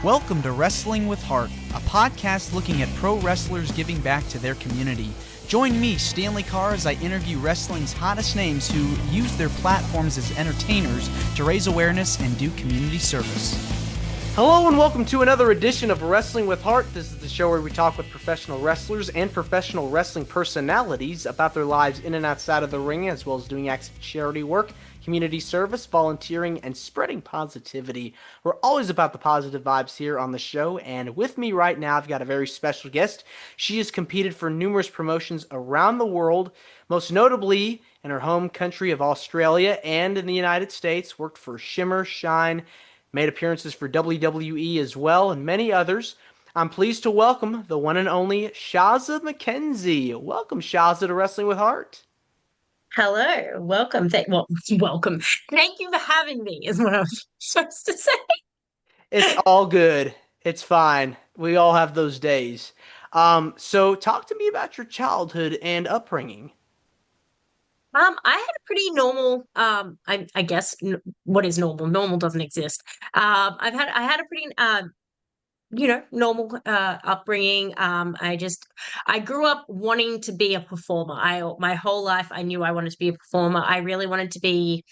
Welcome to Wrestling with Heart, a podcast looking at pro wrestlers giving back to their community. Join me, Stanley Carr, as I interview wrestling's hottest names who use their platforms as entertainers to raise awareness and do community service. Hello and welcome to another edition of Wrestling with Heart. This is the show where we talk with professional wrestlers and professional wrestling personalities about their lives in and outside of the ring, as well as doing acts of charity work, community service, volunteering, and spreading positivity. We're always about the positive vibes here on the show, and with me right now, I've got a very special guest. She has competed for numerous promotions around the world, most notably in her home country of Australia and in the United States, worked for Shimmer, Shine, made appearances for WWE as well, and many others. I'm pleased to welcome the one and only Shazza McKenzie. Welcome, Shazza, to Wrestling with Heart. Hello, welcome. Welcome. Thank you for having me, is what I was supposed to say. It's all good. It's fine. We all have those days. So talk to me about your childhood and upbringing. I had a pretty normal, I guess, what is normal? Normal doesn't exist. I had a pretty, normal, upbringing. I grew up wanting to be a performer. My whole life, I knew I wanted to be a performer. I really wanted to be.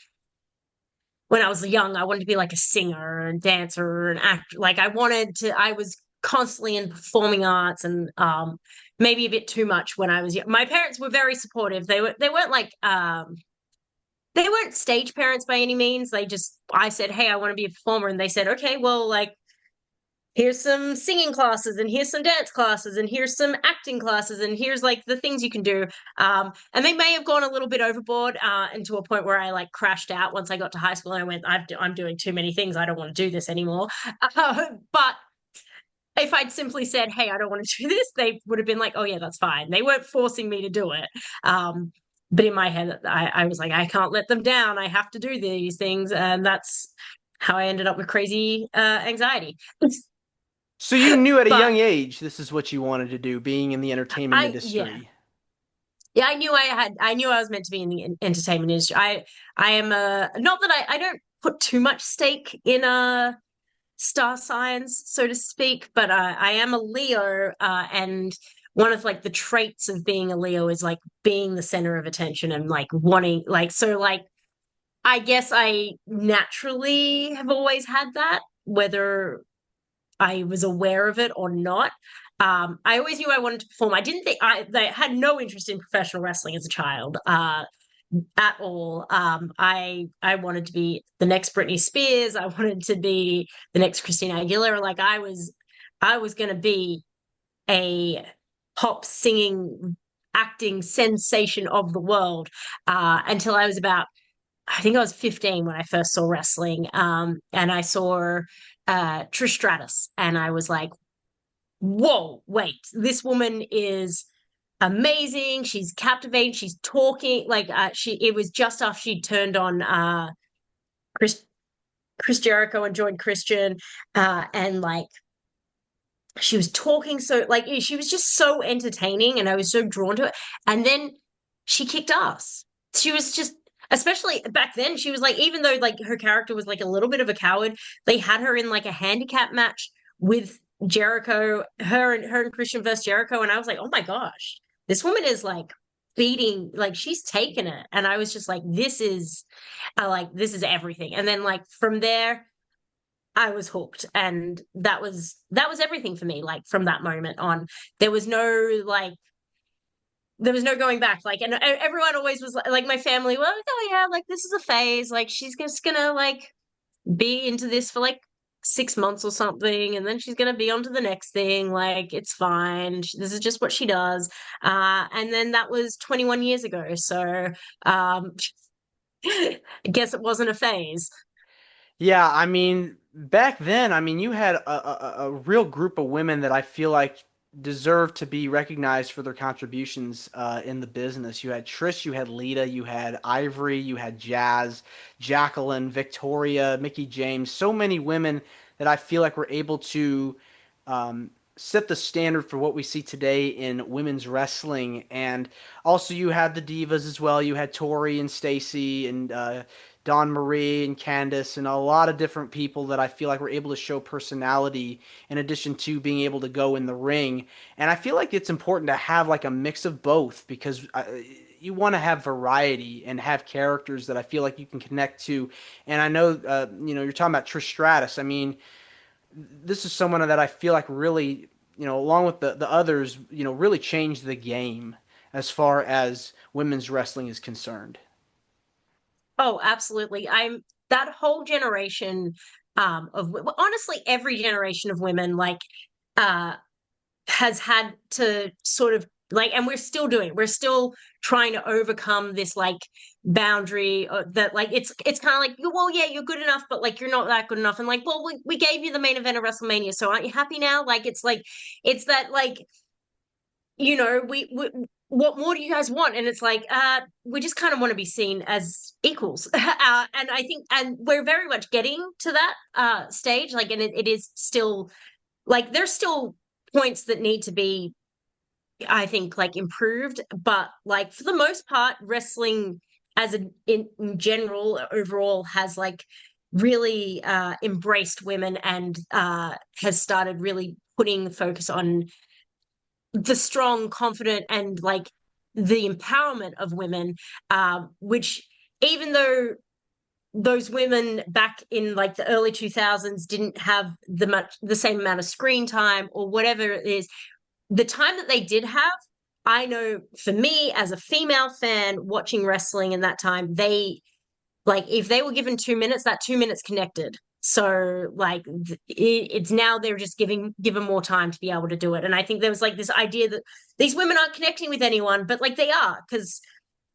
When I was young, I wanted to be like a singer and dancer and actor. I was constantly in performing arts and maybe a bit too much when I was young. My parents were very supportive. They weren't like they weren't stage parents by any means. I said, "Hey, I want to be a performer." And they said, "Okay, well, like here's some singing classes and here's some dance classes and here's some acting classes and here's like the things you can do." And they may have gone a little bit overboard and to a point where I like crashed out once I got to high school and I went, I'm doing too many things, I don't want to do this anymore. But if I'd simply said, "Hey, I don't want to do this," they would have been like, "Oh yeah, that's fine." They weren't forcing me to do it. But in my head, I was like, I can't let them down, I have to do these things. And that's how I ended up with crazy anxiety. So you knew at a But young age this is what you wanted to do, being in the entertainment yeah. industry. Yeah, I knew I was meant to be in the entertainment industry. I am a, not that I don't put too much stake in a star signs, so to speak, but I am a Leo, and one of like the traits of being a Leo is like being the center of attention and like wanting like I guess I naturally have always had that, whether I was aware of it or not. I always knew I wanted to perform. I didn't think I had no interest in professional wrestling as a child, at all. I wanted to be the next Britney Spears. I wanted to be the next Christina Aguilera. I was going to be a pop singing, acting sensation of the world, until I was about, I think I was 15 when I first saw wrestling. And I saw Trish Stratus, and I was like, whoa, wait, this woman is amazing. She's captivating. She's talking like it was just after she turned on Chris Chris Jericho and joined Christian, and like she was talking so like she was just so entertaining, and I was so drawn to it. And then she kicked ass. She was just, especially back then, she was like, even though like her character was like a little bit of a coward, they had her in like a handicap match with Jericho, her and Christian versus Jericho, and I was like, oh my gosh, this woman is like beating, like she's taken it. And I was just like, this is everything. And then like from there I was hooked, and that was everything for me. Like from that moment on, there was no like there was no going back. Like, and everyone always was like my family, well, oh yeah, like this is a phase. Like she's just gonna like be into this for like 6 months or something, and then she's gonna be on to the next thing. Like it's fine. This is just what she does. And then that was 21 years ago. So I guess it wasn't a phase. Yeah, I mean, back then, I mean, you had a real group of women that I feel like deserve to be recognized for their contributions in the business. You had Trish, you had Lita, you had Ivory, you had Jazz, Jacqueline, Victoria, Mickey James. So many women that I feel like were able to set the standard for what we see today in women's wrestling. And also, you had the divas as well. You had Tori and Stacy and Dawn Marie and Candace and a lot of different people that I feel like were able to show personality in addition to being able to go in the ring. And I feel like it's important to have like a mix of both because you want to have variety and have characters that I feel like you can connect to. And I know, you're talking about Trish Stratus. I mean, this is someone that I feel like really, along with the others, really changed the game as far as women's wrestling is concerned. Oh, absolutely. I'm that whole generation well, honestly, every generation of women uh has had to sort of like, and we're still doing, we're still trying to overcome this like boundary that like it's kind of like, well, yeah, you're good enough, but like you're not that good enough. And like, well, we gave you the main event of WrestleMania, so aren't you happy now? Like, it's that like, we what more do you guys want? And it's like, we just kind of want to be seen as equals. And I think, and we're very much getting to that stage. Like, and it is still like, there's still points that need to be, I think, like improved. But like for the most part, wrestling as in general, overall, has like really embraced women and has started really putting the focus on the strong, confident, and like the empowerment of women, which even though those women back in like the early 2000s didn't have the same amount of screen time or whatever it is, the time that they did have, I know for me as a female fan watching wrestling in that time, they like if they were given 2 minutes, that 2 minutes connected. So like it's now they're just given more time to be able to do it. And I think there was like this idea that these women aren't connecting with anyone, but like they are, because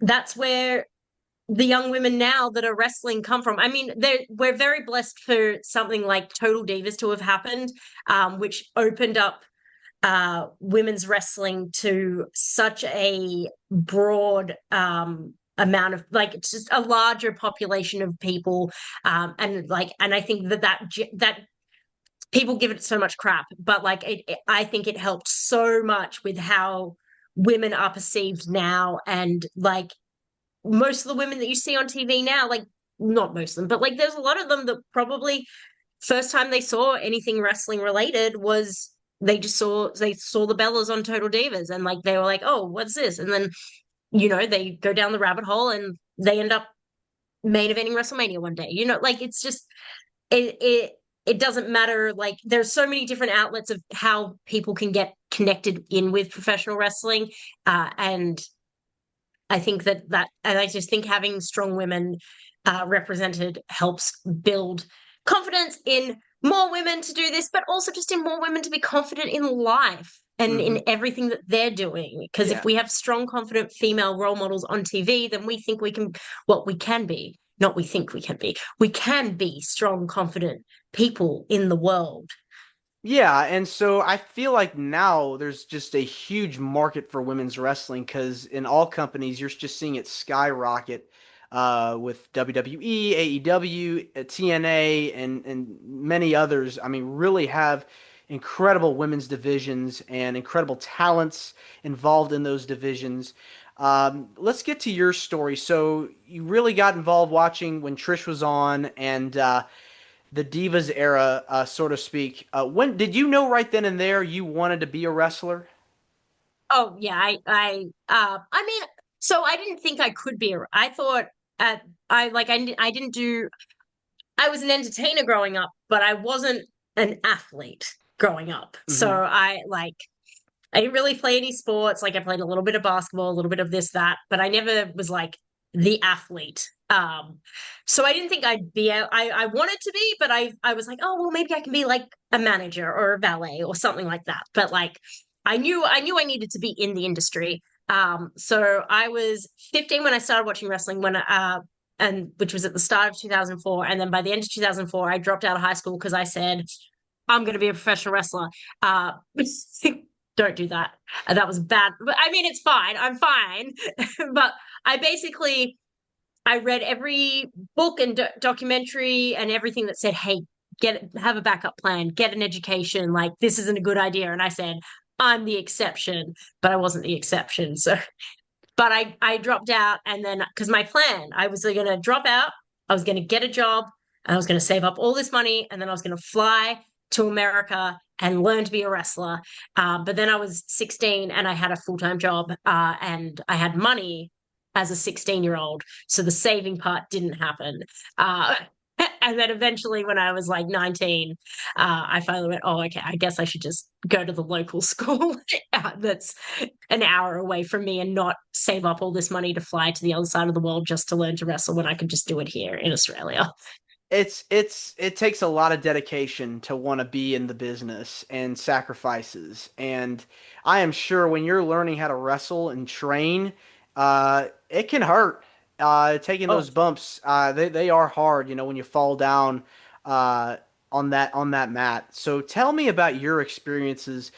that's where the young women now that are wrestling come from. I mean, we're very blessed for something like Total Divas to have happened, which opened up women's wrestling to such a broad amount of like, it's just a larger population of people, and I think that people give it so much crap, but like I think it helped so much with how women are perceived now. And like most of the women that you see on TV now, like not most of them, but like there's a lot of them that probably first time they saw anything wrestling related was they saw the Bellas on Total Divas, and like they were like, oh, what's this? And then they go down the rabbit hole and they end up main eventing WrestleMania one day. Like it's just it doesn't matter. Like there's so many different outlets of how people can get connected in with professional wrestling, and I think and I just think having strong women represented helps build confidence in more women to do this, but also just in more women to be confident in life and Hmm. in everything that they're doing. Because if Yeah. we have strong, confident female role models on TV, then we think we can, well, we can be, not we think we can be strong, confident people in the world. Yeah, and so I feel like now there's just a huge market for women's wrestling because in all companies you're just seeing it skyrocket with WWE, AEW, TNA, and many others. I mean, really have incredible women's divisions and incredible talents involved in those divisions. Let's get to your story. So you really got involved watching when Trish was on, and the Divas era, so to speak. When did you know right then and there you wanted to be a wrestler? Oh yeah, I mean, so I didn't think I could be. I thought I didn't do. I was an entertainer growing up, but I wasn't an athlete growing up. So Hmm. I didn't really play any sports. Like I played a little bit of basketball, a little bit of this, that, but I never was like the athlete. So I didn't think I'd be. I wanted to be, but I was like, oh well, maybe I can be like a manager or a valet or something like that. But like I knew I needed to be in the industry. So I was 15 when I started watching wrestling and which was at the start of 2004. And then by the end of 2004, I dropped out of high school because I said, I'm going to be a professional wrestler. Uh, don't do that. That was bad. But I mean, it's fine. I'm fine. But I basically, I read every book and documentary and everything that said, hey, have a backup plan, get an education. Like, this isn't a good idea. And I said, I'm the exception, but I wasn't the exception. So, but I dropped out. And then, because my plan, I was going to drop out. I was going to get a job, and I was going to save up all this money, and then I was going to fly to America and learn to be a wrestler. But then I was 16 and I had a full-time job, and I had money as a 16-year-old. So the saving part didn't happen. Uh, and then eventually, when I was like 19, I finally went, oh, okay, I guess I should just go to the local school that's an hour away from me and not save up all this money to fly to the other side of the world just to learn to wrestle when I could just do it here in Australia. It takes a lot of dedication to want to be in the business and sacrifices. And I am sure when you're learning how to wrestle and train, it can hurt. Taking Oh, those bumps, they are hard, when you fall down on that mat. So tell me about your experiences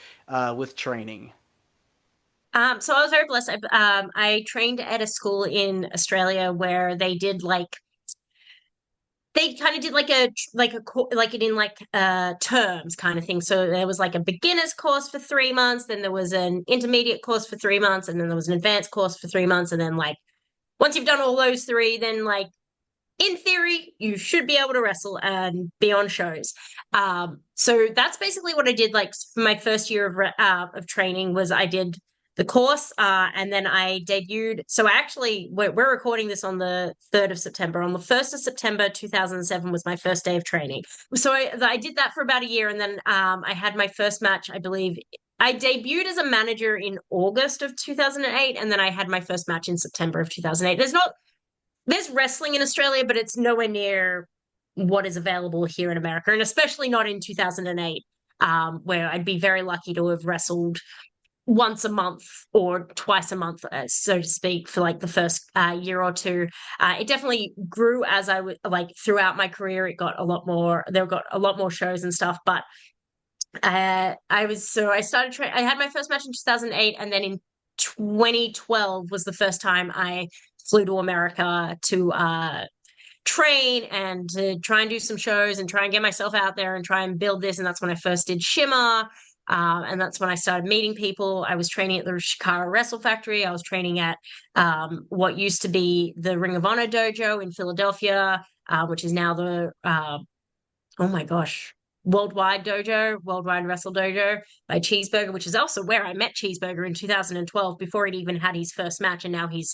with training. so I was very blessed. I trained at a school in Australia where they kind of did like it in like terms kind of thing. So there was like a beginner's course for 3 months, then there was an intermediate course for 3 months, and then there was an advanced course for 3 months, and then like once you've done all those three, then like in theory, you should be able to wrestle and be on shows. So that's basically what I did. Like for my first year of training, was I did the course, and then I debuted. So actually, we're recording this on the 3rd of September. On the 1st of September, 2007 was my first day of training. So I did that for about a year, and then I had my first match. I believe I debuted as a manager in August of 2008, and then I had my first match in September of 2008. There's wrestling in Australia, but it's nowhere near what is available here in America, and especially not in 2008, where I'd be very lucky to have wrestled once a month or twice a month, so to speak, for like the first year or two. It definitely grew as I was like throughout my career. It got a lot more. There got a lot more shows and stuff, but I started training. I had my first match in 2008, and then in 2012 was the first time I flew to America to train and to try and do some shows and try and get myself out there and try and build this. And that's when I first did Shimmer. And that's when I started meeting people. I was training at the Shikara Wrestle Factory. I was training at what used to be the Ring of Honor dojo in Philadelphia, which is now the oh my gosh, Worldwide Wrestle Dojo by Cheeseburger, which is also where I met Cheeseburger in 2012 before he'd even had his first match. And now he's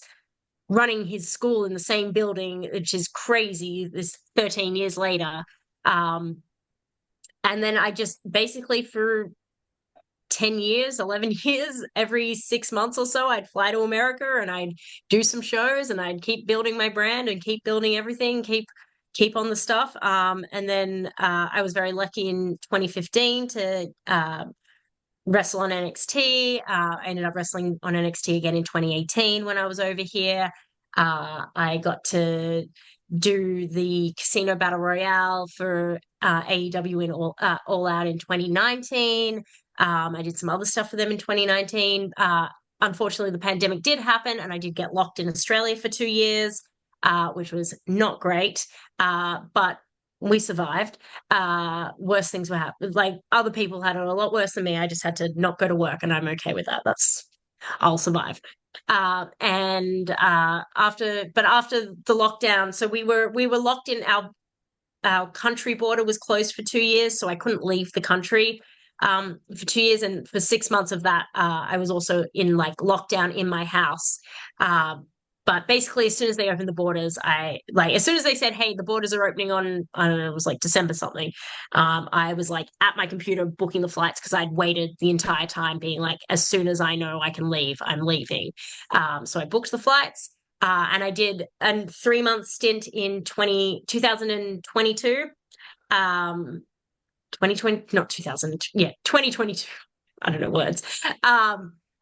running his school in the same building, which is crazy. This 13 years later. Um, and then I just basically for 10 years, 11 years, every 6 months or so, I'd fly to America and I'd do some shows and I'd keep building my brand and keep building everything, keep on the stuff. And then I was very lucky in 2015 to wrestle on NXT. I ended up wrestling on NXT again in 2018 when I was over here. I got to do the Casino Battle Royale for AEW in All Out in 2019. I did some other stuff for them in 2019. Unfortunately, the pandemic did happen, and I did get locked in Australia for 2 years, which was not great. But we survived. Worse things were happening. Like other people had it a lot worse than me. I just had to not go to work, and I'm okay with that. I'll survive. And after the lockdown, so we were locked in. Our country border was closed for 2 years, so I couldn't leave the country for 2 years. And for 6 months of that, I was also in like lockdown in my house. But basically, as soon as they opened the borders, as soon as they said, "Hey, the borders are opening on," I don't know, it was like December something. I was like at my computer booking the flights because I'd waited the entire time, being like, as soon as I know I can leave, I'm leaving. So I booked the flights. And I did a 3 month stint in 2022. 2020, not 2000, yeah, 2022. I don't know words.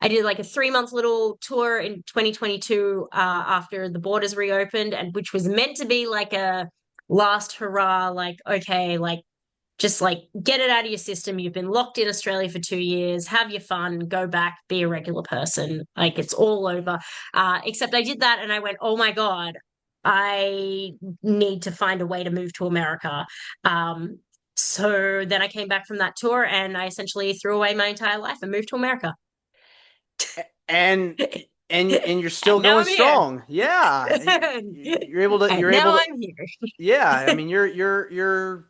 I did like a 3 month little tour in 2022 after the borders reopened, and which was meant to be like a last hurrah, like, okay, like just like get it out of your system. You've been locked in Australia for 2 years. Have your fun. Go back. Be a regular person. Like it's all over. Except I did that, and I went, oh my god, I need to find a way to move to America. So then I came back from that tour, and I essentially threw away my entire life and moved to America. And and you're still And now going I'm here. strong. Yeah. You're able to, And now I'm here. yeah, I mean, you're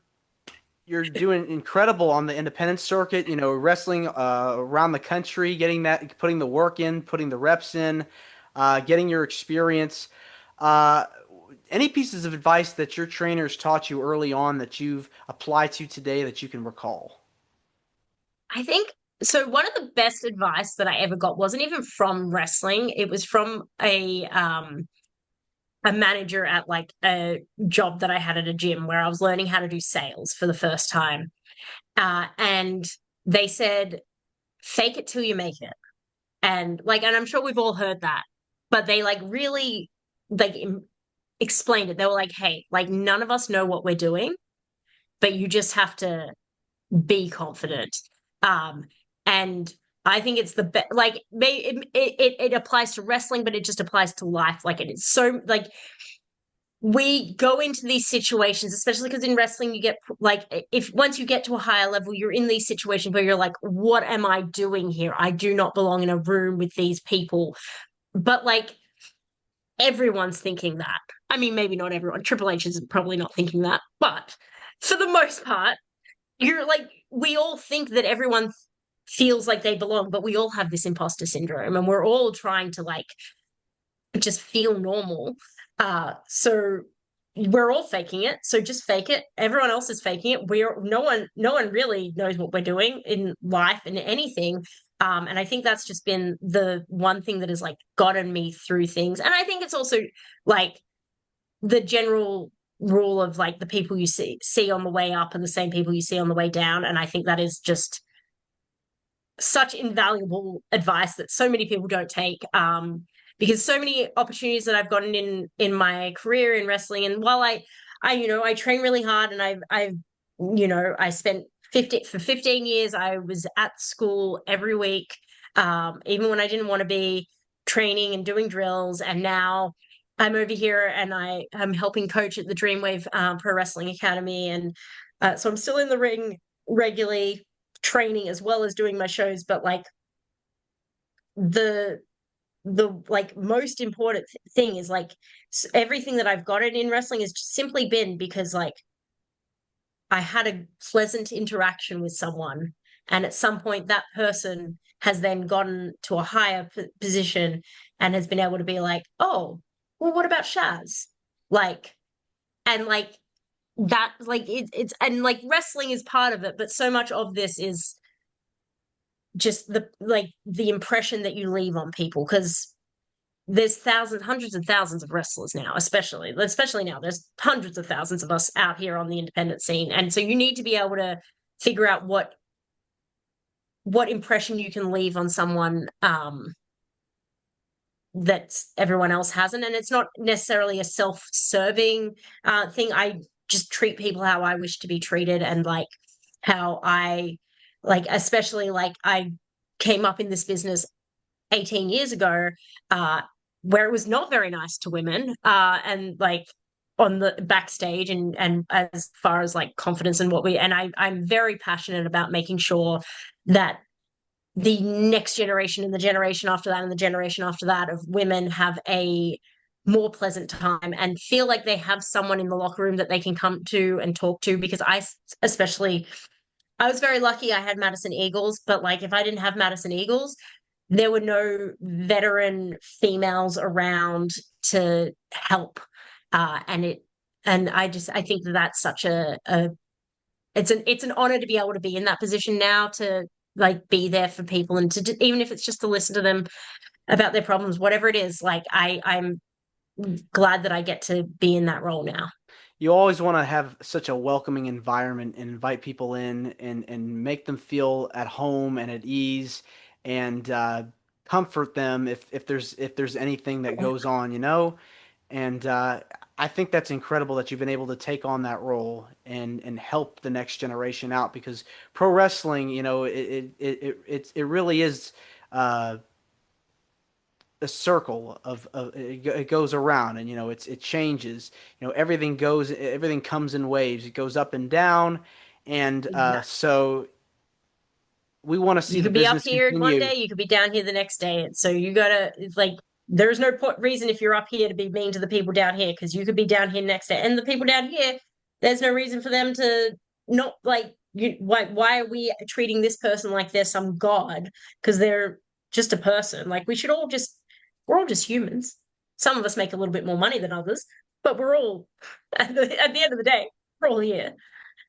doing incredible on the independent circuit, wrestling around the country, getting that, putting the work in, putting the reps in, getting your experience. Uh, any pieces of advice that your trainers taught you early on that you've applied to today that you can recall? I think so. One of the best advice that I ever got wasn't even from wrestling. It was from a manager at like a job that I had at a gym where I was learning how to do sales for the first time. And they said, fake it till you make it. And I'm sure we've all heard that, but they like really like explained it. They were like, hey, like none of us know what we're doing, but you just have to be confident. Um, and I think it's the best. Like, it applies to wrestling, but it just applies to life. Like, it is so like we go into these situations, especially because in wrestling, you get like if once you get to a higher level, you're in these situations where you're like, what am I doing here? I do not belong in a room with these people. But like everyone's thinking that. I mean, maybe not everyone. Triple H is probably not thinking that, but for the most part, you're like we all think that everyone feels like they belong, but we all have this imposter syndrome and we're all trying to like just feel normal. So we're all faking it. So just fake it. Everyone else is faking it. We're no one really knows what we're doing in life and anything. And I think that's just been the one thing that has like gotten me through things. And I think it's also like the general rule of like the people you see on the way up and the same people you see on the way down. And I think that is just such invaluable advice that so many people don't take. Because so many opportunities that I've gotten in my career in wrestling, and while I train really hard, and I spent 15 years. I was at school every week, even when I didn't want to be training and doing drills, and now I'm over here and I'm helping coach at the Dreamwave Pro Wrestling Academy, and so I'm still in the ring regularly training as well as doing my shows. But like the like most important thing is like everything that I've gotten in wrestling has just simply been because like I had a pleasant interaction with someone, and at some point that person has then gotten to a higher position and has been able to be like, oh, well, what about Shaz? Like, and like that, like it's and like wrestling is part of it, but so much of this is just the impression that you leave on people because there's thousands, hundreds of thousands of wrestlers now, especially now. There's hundreds of thousands of us out here on the independent scene, and so you need to be able to figure out what impression you can leave on someone that everyone else hasn't. And it's not necessarily a self-serving thing. I just treat people how I wish to be treated, and like how I like, especially like I came up in this business 18 years ago, uh, where it was not very nice to women, and like on the backstage and as far as like confidence and I'm very passionate about making sure that the next generation and the generation after that and the generation after that of women have a more pleasant time and feel like they have someone in the locker room that they can come to and talk to. Because especially I was very lucky I had Madison Eagles, but like if I didn't have Madison Eagles, there were no veteran females around to help. And I think that that's such a it's an honor to be able to be in that position now, to like be there for people and to even if it's just to listen to them about their problems, whatever it is. Like I'm glad that I get to be in that role now. You always want to have such a welcoming environment and invite people in and make them feel at home and at ease and comfort them if there's anything that goes on, And I think that's incredible that you've been able to take on that role and help the next generation out because pro wrestling, it really is uh, a circle of it goes around and it changes. Everything comes in waves. It goes up and down, and Exactly. so we want to see You the could be up business here one continue. day, you could be down here the next day. And so you gotta, it's like there's no reason if you're up here to be mean to the people down here because you could be down here next to, and the people down here, there's no reason for them to not like you. Why are we treating this person like they're some god because they're just a person? Like we're all just humans. Some of us make a little bit more money than others, but we're all at the end of the day, we're all here.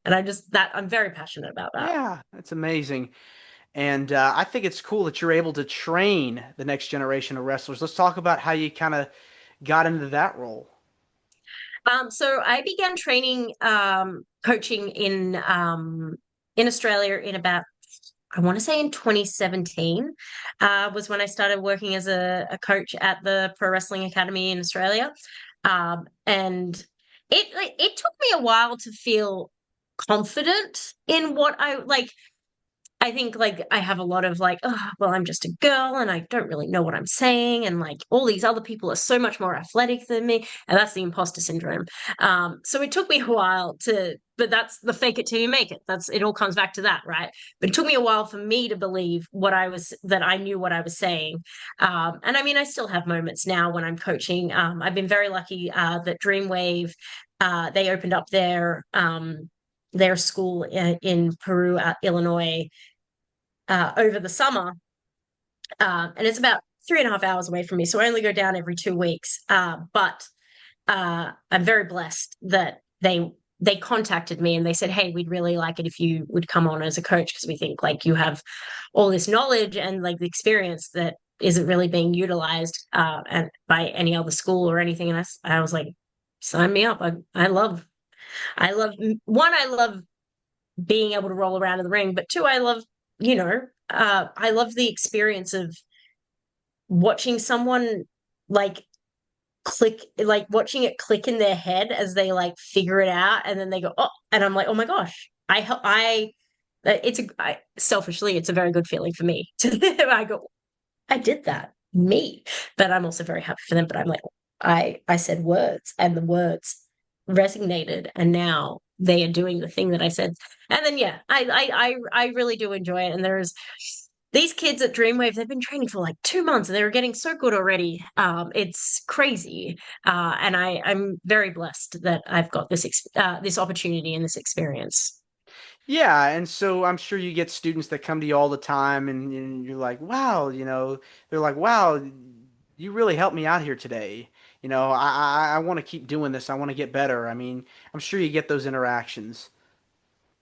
And I'm very passionate about that. Yeah, that's amazing. And I think it's cool that you're able to train the next generation of wrestlers. Let's talk about how you kind of got into that role. So I began training coaching in Australia in about, I want to say in 2017 was when I started working as a coach at the Pro Wrestling Academy in Australia. And it took me a while to feel confident in what I like. I think like I have a lot of like, oh, well, I'm just a girl and I don't really know what I'm saying. And like all these other people are so much more athletic than me. And that's the imposter syndrome. So it took me a while but that's the fake it till you make it. It all comes back to that, right? But it took me a while for me to believe that I knew what I was saying. And I mean, I still have moments now when I'm coaching. I've been very lucky that Dreamwave, they opened up their school in Peru, Illinois, over the summer. And it's about 3.5 hours away from me. So I only go down every 2 weeks. But I'm very blessed that they contacted me and they said, hey, we'd really like it if you would come on as a coach because we think like you have all this knowledge and like the experience that isn't really being utilized and by any other school or anything. And I was like, sign me up. I love I love being able to roll around in the ring, but two, I love the experience of watching someone like watching it click in their head as they like figure it out, and then they go, oh, and I'm like, oh my gosh, selfishly, it's a very good feeling for me. I go, I did that, me, but I'm also very happy for them. But I'm like, I said words, and the words resonated, and now they are doing the thing that I said. And then yeah, I really do enjoy it. And there's these kids at Dreamwave, they've been training for like 2 months and they're getting so good already. It's crazy. And I'm very blessed that I've got this opportunity and this experience. Yeah, and so I'm sure you get students that come to you all the time, and you're like, wow, they're like, wow, you really helped me out here today. I want to keep doing this. I want to get better. I mean, I'm sure you get those interactions.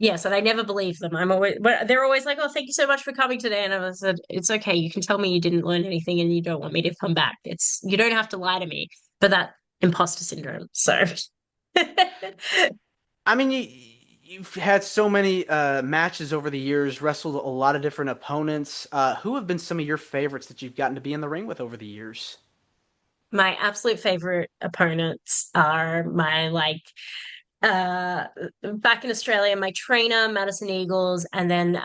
Yes, and I never believe them. But they're always like, "Oh, thank you so much for coming today." And I said, "It's okay. You can tell me you didn't learn anything and you don't want me to come back. You don't have to lie to me." But that imposter syndrome. So, I mean, you've had so many matches over the years, wrestled a lot of different opponents. Who have been some of your favorites that you've gotten to be in the ring with over the years? my absolute favorite opponents are my like uh back in Australia, my trainer, Madison Eagles, and then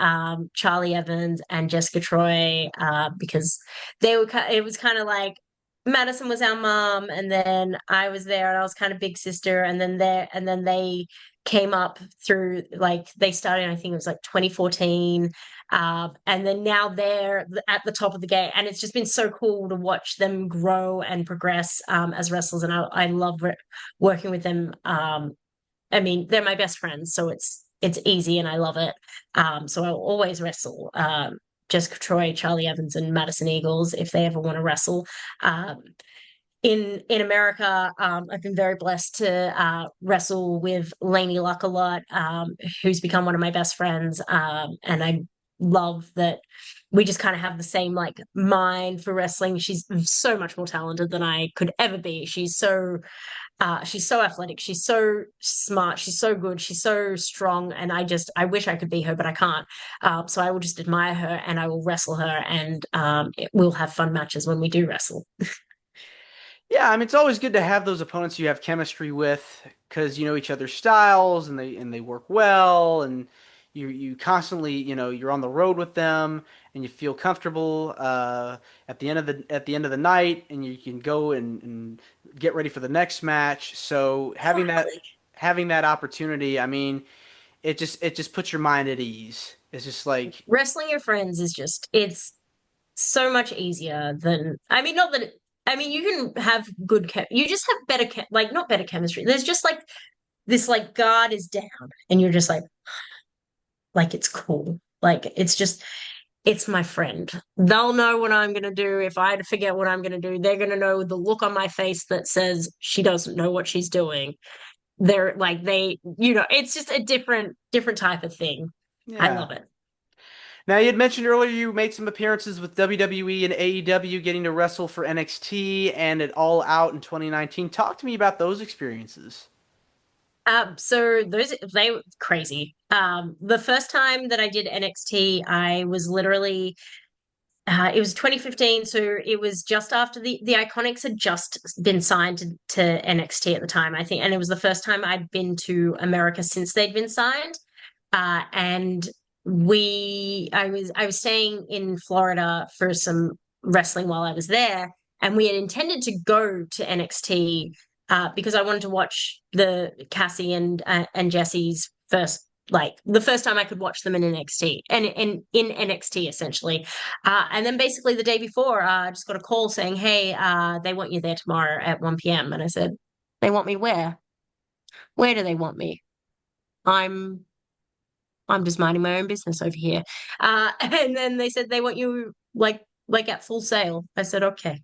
Charlie Evans and Jessica Troy, because it was kind of like Madison was our mom, and then I was there and I was kind of big sister, and then they came up through like they started, I think it was like 2014. And then now they're at the top of the game, and it's just been so cool to watch them grow and progress as wrestlers. And I love working with them. I mean, they're my best friends, so it's easy and I love it. So I'll always wrestle Jessica Troy, Charlie Evans, and Madison Eagles if they ever want to wrestle. Um, in America, I've been very blessed to wrestle with Lainey Luck a lot, who's become one of my best friends, and I love that we just kind of have the same like mind for wrestling. She's so much more talented than I could ever be. She's so athletic. She's so smart. She's so good. She's so strong. And I wish I could be her, but I can't. So I will just admire her and I will wrestle her, and we'll have fun matches when we do wrestle. Yeah, I mean it's always good to have those opponents you have chemistry with because you know each other's styles and they work well and you constantly you're on the road with them and you feel comfortable at the end of the night and you can go and get ready for the next match. So Exactly. having that opportunity, I mean, it just puts your mind at ease. It's just like Wrestling your friends it's so much easier than, I mean, not that I mean, you can have good you just have better like not better chemistry. There's just like this like guard is down and you're just like it's cool. Like it's just it's my friend. They'll know what I'm going to do. If I forget what I'm going to do, they're going to know the look on my face that says she doesn't know what she's doing. They're like it's just a different type of thing. I Yeah. love it. Now, you had mentioned earlier you made some appearances with WWE and AEW, getting to wrestle for NXT and at All Out in 2019. Talk to me about those experiences. So those they were crazy. The first time that I did NXT, I was literally it was 2015, so it was just after the Iconics had just been signed to NXT at the time, I think, and it was the first time I'd been to America since they'd been signed. And I was staying in Florida for some wrestling while I was there, and we had intended to go to NXT because I wanted to watch the Cassie and Jesse's first, like the first time I could watch them in NXT and in NXT essentially. And then basically the day before, I just got a call saying, "Hey, they want you there tomorrow at 1 p.m." And I said, "They want me where? Where do they want me? I'm I'm just minding my own business over here." And then they said they want you like at Full Sail. I said, "Okay,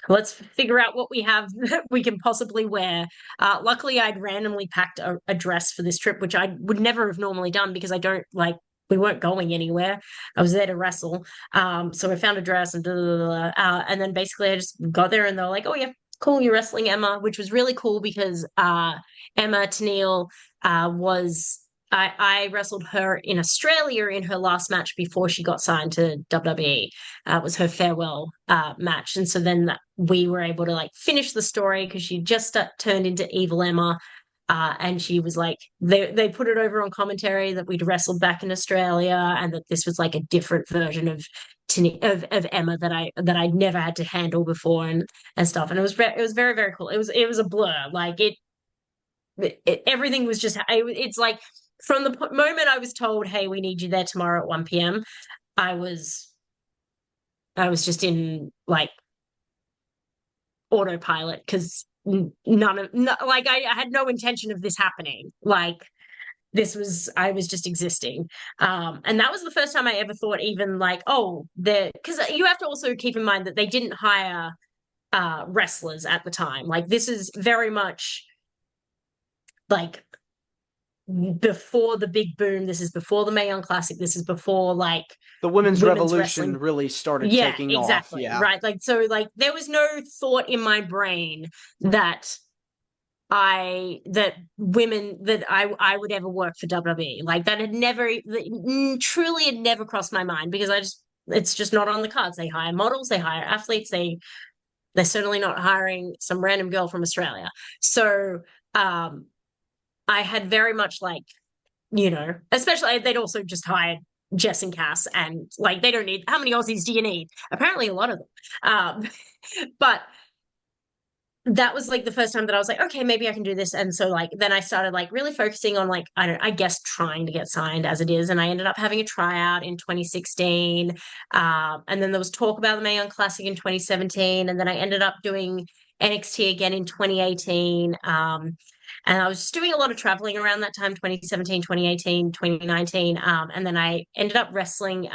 let's figure out what we have that we can possibly wear." Luckily, I'd randomly packed a dress for this trip, which I would never have normally done because I don't like. We weren't going anywhere. I was there to wrestle. So I found a dress and and then basically I just got there and they're like, "Oh yeah, cool, you're wrestling Emma," which was really cool because Emma Tennille was I wrestled her in Australia in her last match before she got signed to WWE. It was her farewell match, and so then we were able to like finish the story because she just turned into Evil Emma. And she was like, they put it over on commentary that we'd wrestled back in Australia, and that this was like a different version of Emma that I'd never had to handle before and stuff. And it was very very cool. It was a blur. Like everything was just it's like from the moment I was told, "Hey, we need you there tomorrow at 1 p.m." I was I was just in like autopilot because like I had no intention of this happening. Like I was just existing. And that was the first time I ever thought even like, oh, because you have to also keep in mind that they didn't hire wrestlers at the time. Like this is very much like before the big boom. This is before the Mae Young Classic. This is before like The women's women's revolution wrestling. really started Yeah, taking off. exactly. Yeah. Right. Like so like there was no thought in my brain that I would ever work for WWE. Like that had never truly had never crossed my mind because it's just not on the cards. They hire models, they hire athletes, they're certainly not hiring some random girl from Australia. So I had very much like, especially they'd also just hired Jess and Cass, and like they don't need how many Aussies do you need? Apparently a lot of them. But that was like the first time that I was like, okay, maybe I can do this. And so like then I started like really focusing on like I guess trying to get signed as it is. And I ended up having a tryout in 2016. And then there was talk about the Mae Young Classic in 2017. And then I ended up doing NXT again in 2018. And I was just doing a lot of traveling around that time, 2017, 2018, 2019. And then I ended up wrestling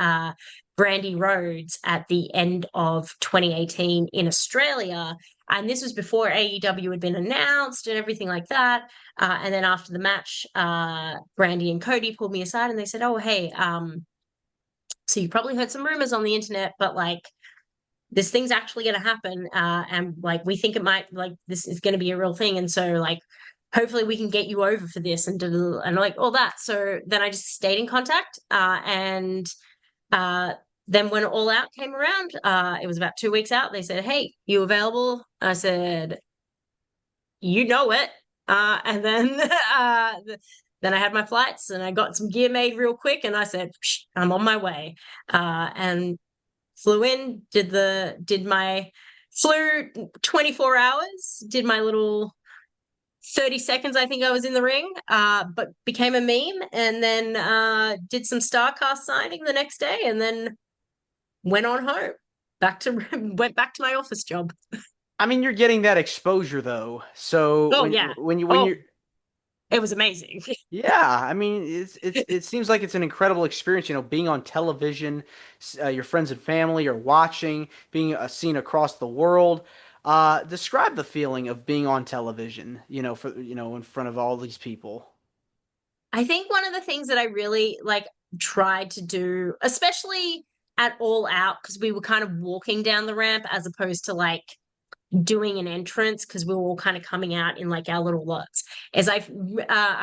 Brandy Rhodes at the end of 2018 in Australia. And this was before AEW had been announced and everything like that. And then after the match, Brandy and Cody pulled me aside and they said, "Oh, hey, so you probably heard some rumors on the internet, but like this thing's actually going to happen. And like we think it might, like this is going to be a real thing. And so like hopefully we can get you over for this and like all that." So then I just stayed in contact. And then when All Out came around, it was about 2 weeks out. They said, "Hey, you available?" I said, "You know it." And then then I had my flights and I got some gear made real quick and I said, "I'm on my way." And flew in, flew 24 hours, did my little 30 seconds, I think I was in the ring, but became a meme, and then did some StarCast signing the next day and then went on home. back to went back to my office job. I mean, you're getting that exposure though. So Oh yeah. when Oh, you're it was amazing. yeah, I mean, it seems like it's an incredible experience, being on television, your friends and family are watching, being seen across the world. Describe the feeling of being on television, in front of all these people. I think one of the things that I really like tried to do, especially at All Out, because we were kind of walking down the ramp as opposed to like doing an entrance because we were all kind of coming out in like our little lots. As I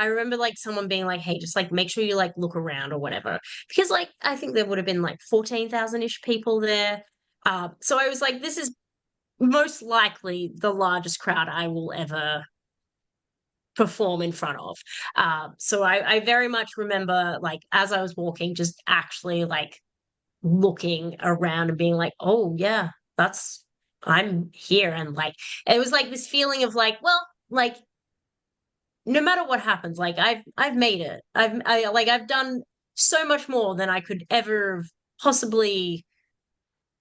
remember like someone being like, "Hey, just like make sure you like look around or whatever," because like I think there would have been like 14,000 ish people there. So I was like, "This is most likely the largest crowd I will ever perform in front of." So I very much remember like as I was walking, just actually like looking around and being like, oh yeah, that's I'm here. And like it was like this feeling of like, well, like no matter what happens, like I've made it. I've done so much more than I could ever possibly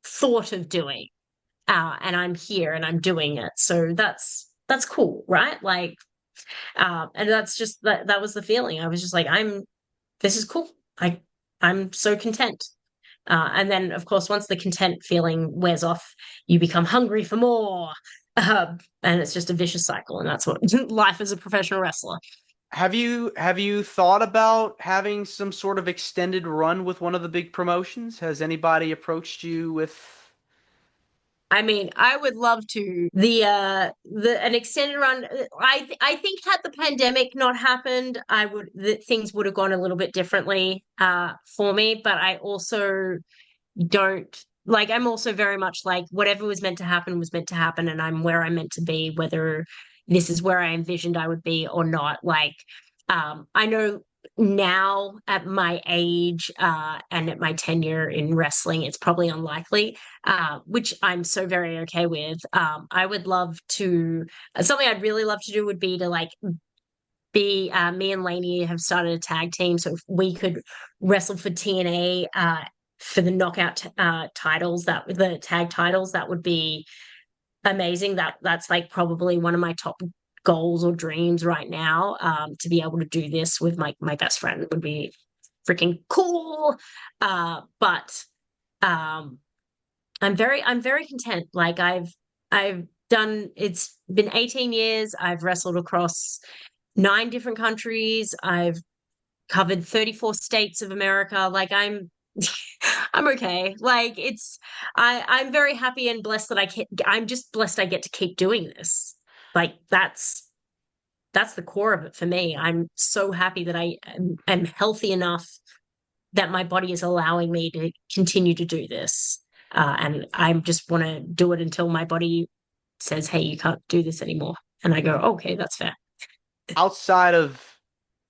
thought of doing. And I'm here and I'm doing it. So that's cool, right? Like and that's just that was the feeling. I was just like, this is cool. I'm so content. And then, of course, once the content feeling wears off, you become hungry for more. And it's just a vicious cycle. And that's what life as a professional wrestler. Have you thought about having some sort of extended run with one of the big promotions? Has anybody approached you with? I mean, I would love to the an extended run. I think had the pandemic not happened, things would have gone a little bit differently for me. But I also don't like I'm also very much like whatever was meant to happen and I'm where I'm meant to be, whether this is where I envisioned I would be or not. Like I know now at my age and at my tenure in wrestling it's probably unlikely, which I'm so very okay with. I would love to something I'd really love to do would be to like be me and Lainey have started a tag team, so if we could wrestle for TNA for the knockout titles, that the tag titles, that would be amazing. That's like probably one of my top goals or dreams right now. To be able to do this with my best friend would be freaking cool. But um, I'm very content. Like I've done. It's been 18 years. I've wrestled across 9 different countries. I've covered 34 states of America. Like I'm okay. Like I'm very happy and blessed that I'm just blessed I get to keep doing this. Like that's the core of it for me. I'm so happy that am healthy enough that my body is allowing me to continue to do this. And I just want to do it until my body says, "Hey, you can't do this anymore." And I go, "Okay, that's fair." Outside of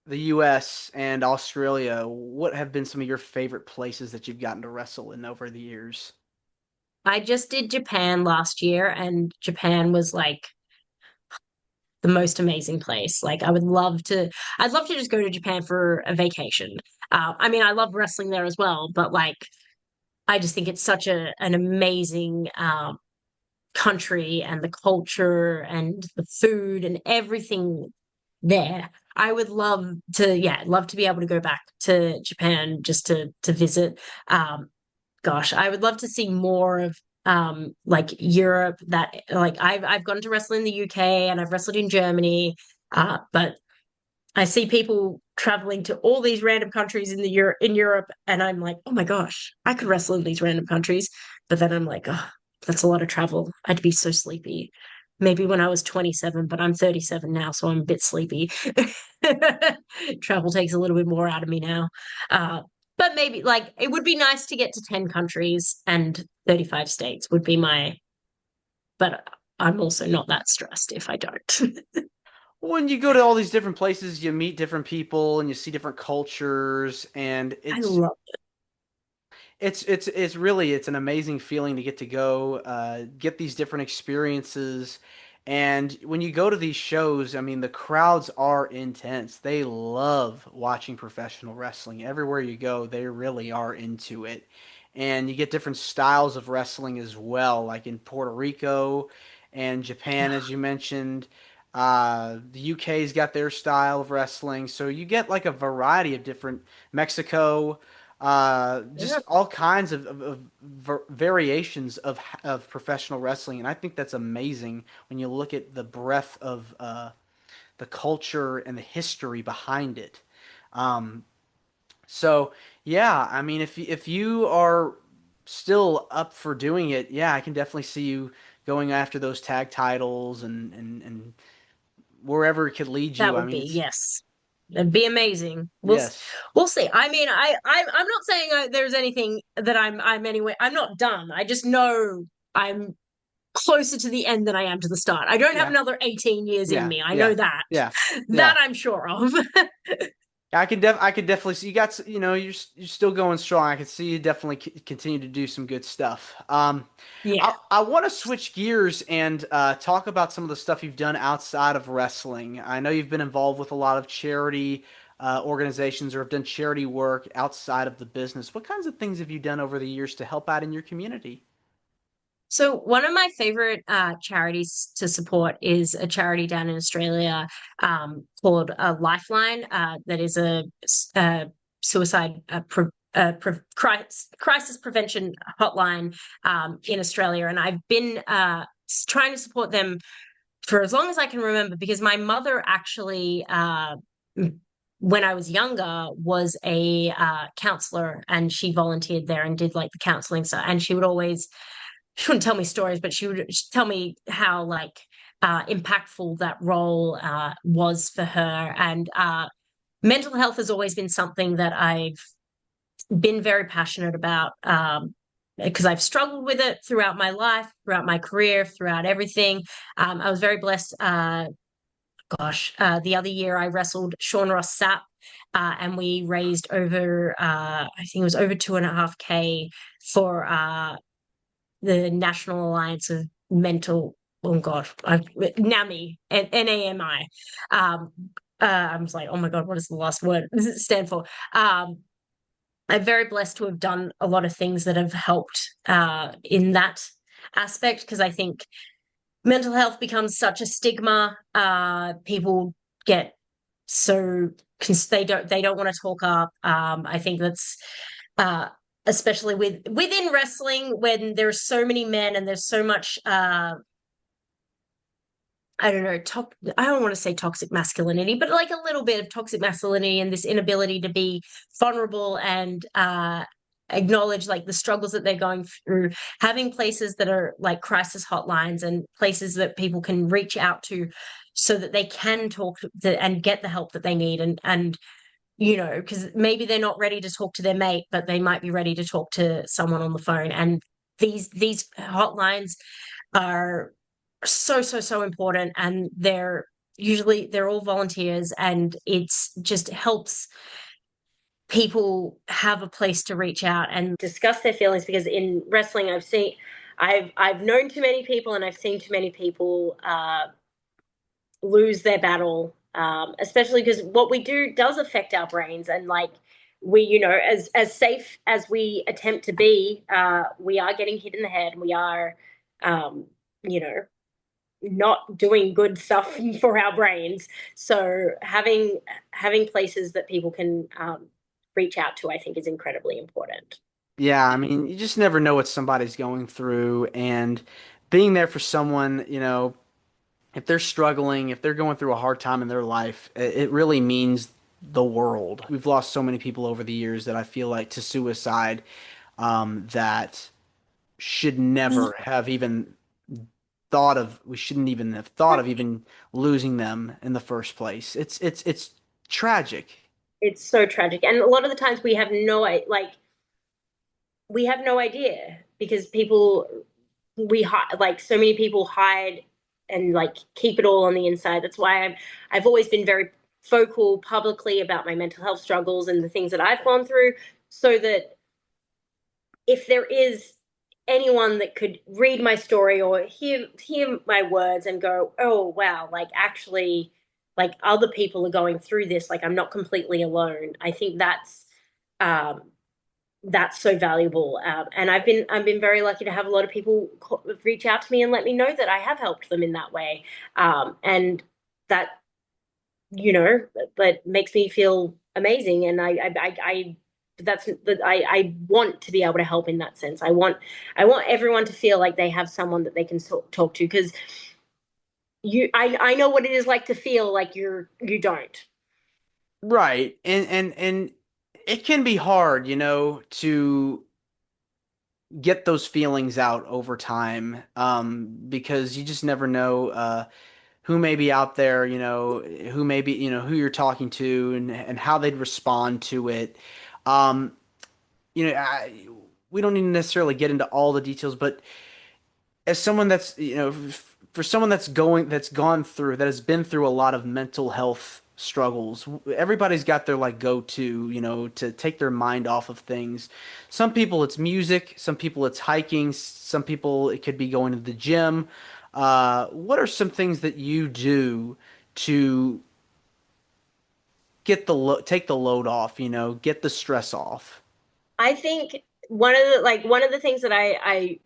the US and Australia, what have been some of your favorite places that you've gotten to wrestle in over the years? I just did Japan last year, and Japan was like the most amazing place. Like I'd love to just go to Japan for a vacation. I mean, I love wrestling there as well, but like, I just think it's such an amazing country, and the culture and the food and everything there. I would love to, yeah, love to be able to go back to Japan just to visit. Gosh, I would love to see more of like Europe. That like I've gone to wrestle in the UK and I've wrestled in Germany, but I see people traveling to all these random countries in Europe, and I'm like, oh my gosh, I could wrestle in these random countries. But then I'm like, oh, that's a lot of travel. I'd be so sleepy. Maybe when I was 27, but I'm 37 now, so I'm a bit sleepy. Travel takes a little bit more out of me now. Uh, but maybe like it would be nice to get to 10 countries and 35 states would be but I'm also not that stressed if I don't. When you go to all these different places, you meet different people and you see different cultures, and I it's love it's really it's an amazing feeling to get to go get these different experiences. And when you go to these shows, I mean, the crowds are intense. They love watching professional wrestling. Everywhere you go, they really are into it. and you get different styles of wrestling as well, like in Puerto Rico and Japan, as you mentioned. The UK's got their style of wrestling, so you get like a variety of different Mexico, Yeah, just all kinds of variations of professional wrestling, and I think that's amazing when you look at the breadth of the culture and the history behind it. Um, so yeah, I mean, if you are still up for doing it, yeah, I can definitely see you going after those tag titles and wherever it could lead that you. I would mean, be, it's yes. That'd be amazing. yes, We'll see. I mean, I'm not saying there's anything that I'm anyway. I'm not done. I just know I'm closer to the end than I am to the start. I don't have yeah, another 18 years in yeah, me. I know yeah, that. yeah, That yeah. I'm sure of. I could definitely see you got you're still going strong. I could see you definitely continue to do some good stuff. Yeah. I want to switch gears and talk about some of the stuff you've done outside of wrestling. I know you've been involved with a lot of charity organizations or have done charity work outside of the business. What kinds of things have you done over the years to help out in your community? So one of my favorite charities to support is a charity down in Australia called Lifeline. That is a suicide crisis prevention hotline in Australia, and I've been trying to support them for as long as I can remember, because my mother actually, when I was younger, was a counselor, and she volunteered there and did like the counseling stuff. And she wouldn't tell me stories, but she would tell me how like impactful that role was for her. And mental health has always been something that I've been very passionate about. Because I've struggled with it throughout my life, throughout my career, throughout everything. I was very blessed. The other year I wrestled Sean Ross Sapp, and we raised over, I think it was over 2.5K for the National Alliance of Mental. Oh God, NAMI, NAMI. I was like, oh my God, what does the last word stand for? I'm very blessed to have done a lot of things that have helped in that aspect, because I think mental health becomes such a stigma. People get so they don't want to talk up. I think that's uh, especially within wrestling, when there's so many men and there's so much I don't know, I don't want to say toxic masculinity, but like a little bit of toxic masculinity and this inability to be vulnerable and acknowledge like the struggles that they're going through. Having places that are like crisis hotlines and places that people can reach out to so that they can and get the help that they need, and because maybe they're not ready to talk to their mate, but they might be ready to talk to someone on the phone. And these hotlines are so important, and they're all volunteers, and it's just helps people have a place to reach out and discuss their feelings. Because in wrestling, I've known too many people, and I've seen too many people lose their battle, especially because what we do does affect our brains. And like, we, as safe as we attempt to be, we are getting hit in the head. We are, um, you know, not doing good stuff for our brains. So having places that people can reach out to, I think, is incredibly important. Yeah, I mean, you just never know what somebody's going through, and being there for someone, if they're struggling, if they're going through a hard time in their life, it really means the world. We've lost so many people over the years that I feel like to suicide, that should never have even we shouldn't even have thought of even losing them in the first place. It's tragic. It's so tragic, and a lot of the times we have no idea, because we hide, like, so many people hide and like keep it all on the inside. That's why I've always been very vocal publicly about my mental health struggles and the things that I've gone through, so that if there is anyone that could read my story or hear my words and go, oh wow, like actually, like other people are going through this, like I'm not completely alone. I think that's um that's so valuable. And I've been very lucky to have a lot of people reach out to me and let me know that I have helped them in that way. And that, that makes me feel amazing. And I want to be able to help in that sense. I want everyone to feel like they have someone that they can talk to, because I know what it is like to feel like you don't. Right. And it can be hard, to get those feelings out over time, because you just never know who may be out there, who may be, who you're talking to, and how they'd respond to it. Um, we don't need to necessarily get into all the details, but as someone that's, for someone that's gone through, that has been through a lot of mental health struggles, everybody's got their like go-to, to take their mind off of things. Some people it's music, some people it's hiking, some people it could be going to the gym. What are some things that you do to take the load off, get the stress off? I think one of the things that I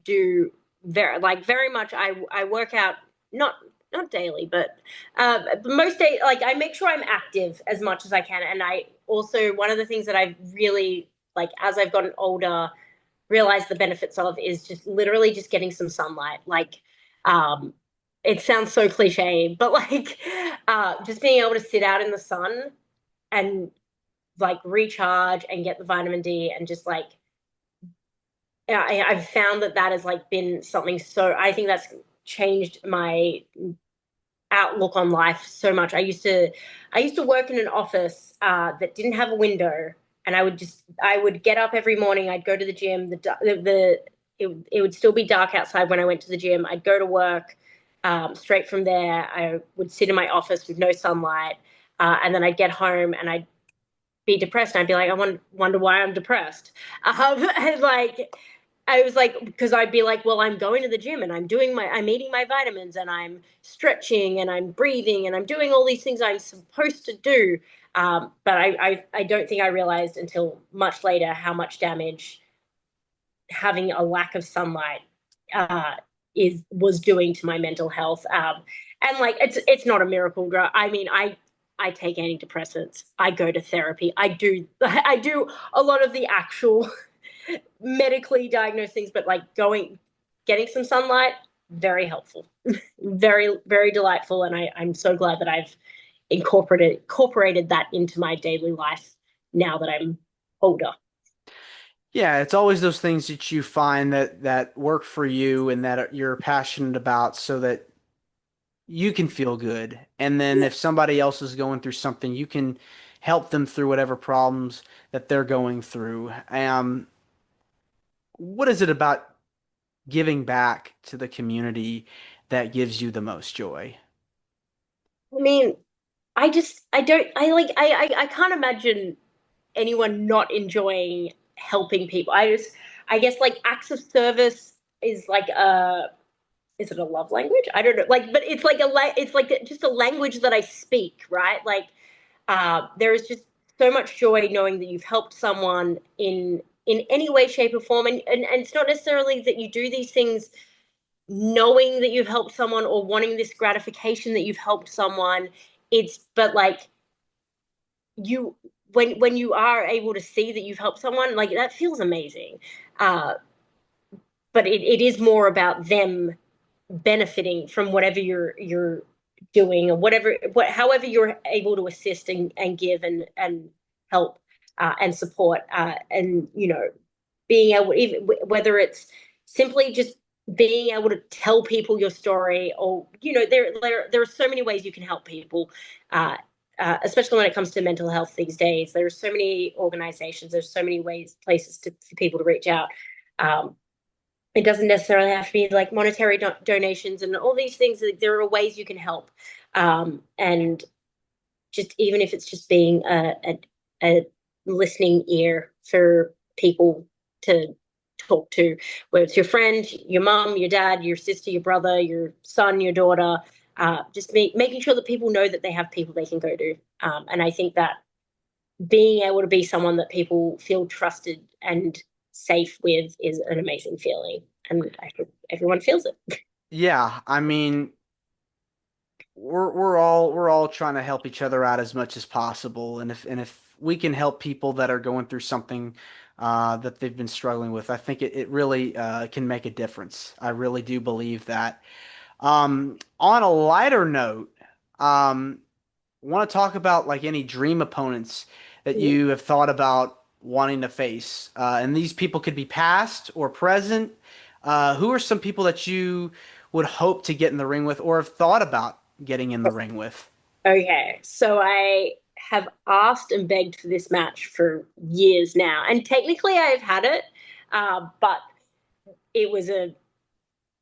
do very much, I work out, not not daily, but most days, like, I make sure I'm active as much as I can. And I also, one of the things that I've really, like, as I've gotten older, realized the benefits of is just literally just getting some sunlight. Like, um it sounds so cliche, but like, just being able to sit out in the sun and like recharge and get the vitamin D, and just like, I've found that that has like been something, so I think that's changed my outlook on life so much. I used to work in an office that didn't have a window, and I would get up every morning. I'd go to the gym. It would still be dark outside when I went to the gym. I'd go to work. Straight from there, I would sit in my office with no sunlight, and then I'd get home and I'd be depressed. And I'd be like, wonder why I'm depressed. And like, I was like, because I'd be like, well, I'm going to the gym and I'm eating my vitamins and I'm stretching and I'm breathing and I'm doing all these things I'm supposed to do. But I don't think I realized until much later how much damage having a lack of sunlight uh, was doing to my mental health. And like, it's not a miracle drug. I mean, I take antidepressants. I go to therapy. I do a lot of the actual medically diagnosed things, but like getting some sunlight, very helpful, very, very delightful. And I'm so glad that I've incorporated that into my daily life now that I'm older. Yeah, it's always those things that you find that work for you and that you're passionate about so that you can feel good. And then if somebody else is going through something, you can help them through whatever problems that they're going through. What is it about giving back to the community that gives you the most joy? I mean, I don't, I like, I can't imagine anyone not enjoying helping people. I guess like acts of service is like is it a love language? I don't know. Like, but it's like just a language that I speak, right? Like, there is just so much joy knowing that you've helped someone in any way, shape, or form. And it's not necessarily that you do these things knowing that you've helped someone or wanting this gratification that you've helped someone. It's but like, you when you are able to see that you've helped someone, like, that feels amazing. Uh, but it is more about them benefiting from whatever you're doing, or however you're able to assist and give and help, and support, and being able, even whether it's simply just being able to tell people your story, or there are so many ways you can help people, especially when it comes to mental health these days. There's so many organizations, there's so many places for people to reach out. um, it doesn't necessarily have to be like monetary donations and all these things. There are ways you can help, and just, even if it's just being a listening ear for people to talk to, whether it's your friend, your mom, your dad, your sister, your brother, your son, your daughter. Just making sure that people know that they have people they can go to, and I think that being able to be someone that people feel trusted and safe with is an amazing feeling, and I hope everyone feels it. Yeah, I mean, we're all trying to help each other out as much as possible, and if we can help people that are going through something that they've been struggling with, I think it really can make a difference. I really do believe that. On a lighter note, want to talk about like any dream opponents that you have thought about wanting to face, and these people could be past or present. Who are some people that you would hope to get in the ring with, or have thought about getting in the ring with? Okay, so I have asked and begged for this match for years now, and technically I've had it, but it was a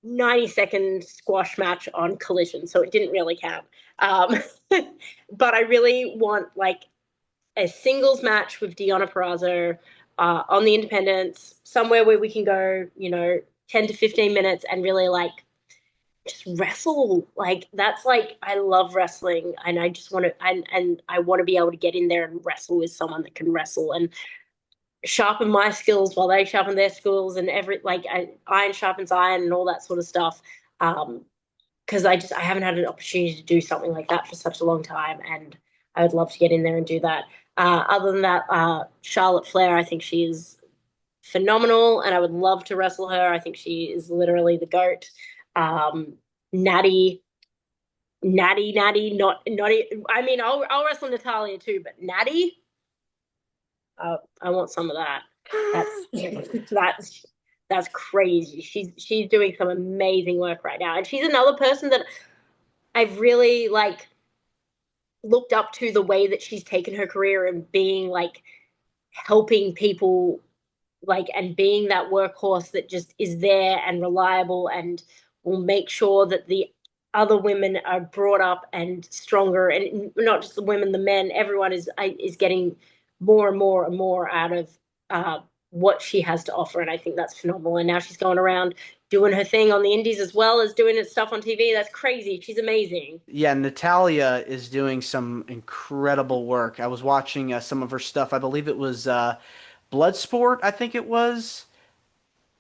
90-second squash match on Collision, so it didn't really count. Um, but I really want like a singles match with Deonna Purrazzo on the Independents, somewhere where we can go, 10 to 15 minutes and really like just wrestle. Like that's like I love wrestling, and I just want to and I want to be able to get in there and wrestle with someone that can wrestle and sharpen my skills while they sharpen their skills, and iron sharpens iron and all that sort of stuff. Because I haven't had an opportunity to do something like that for such a long time, and I would love to get in there and do that. Other than that, Charlotte Flair, I think she is phenomenal, and I would love to wrestle her. I think she is literally the goat. Natty, not. I mean, I'll wrestle Natalia too, but Natty, I want some of that. That's that's crazy. She's doing some amazing work right now, and she's another person that I've really like looked up to the way that she's taken her career and being like helping people like and being that workhorse that just is there and reliable and will make sure that the other women are brought up and stronger, and not just the women, the men, everyone is getting more and more and more out of what she has to offer, and I think that's phenomenal. And now she's going around doing her thing on the indies as well as doing her stuff on TV. That's crazy. She's amazing. Yeah, Natalia is doing some incredible work. I was watching some of her stuff. I believe it was Bloodsport, I think it was.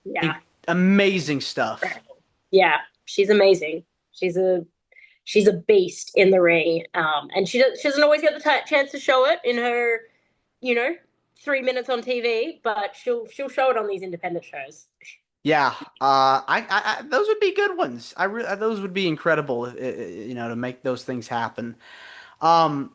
Yeah, Amazing stuff. yeah, she's amazing. She's a she's a beast in the ring, and she doesn't always get the chance to show it in her, you know, 3 minutes on TV, but she'll show it on these independent shows. Yeah, those would be good ones. Those would be incredible, to make those things happen. Um,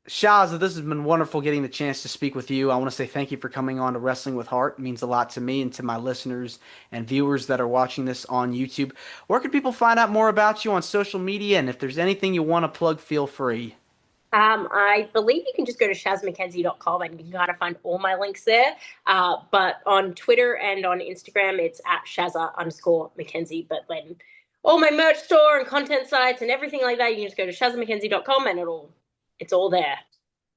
Shazza, this has been wonderful getting the chance to speak with you. I want to say thank you for coming on to Wrestling with Heart. It means a lot to me and to my listeners and viewers that are watching this on YouTube. Where can people find out more about you on social media? And if there's anything you want to plug, feel free. I believe you can just go to shazmckenzie.com and you can kind of find all my links there. But on Twitter and on Instagram, it's at Shazza_McKenzie. But then all my merch store and content sites and everything like that, you can just go to shazmckenzie.com and it's all there.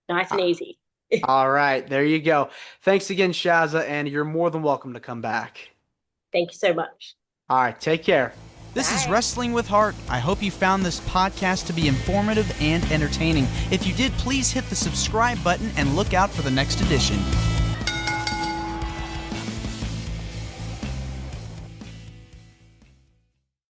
Nice and easy. All right, there you go. Thanks again, Shazza, and you're more than welcome to come back. Thank you so much. All right, take care. This is Wrestling with Heart. I hope you found this podcast to be informative and entertaining. If you did, please hit the subscribe button and look out for the next edition.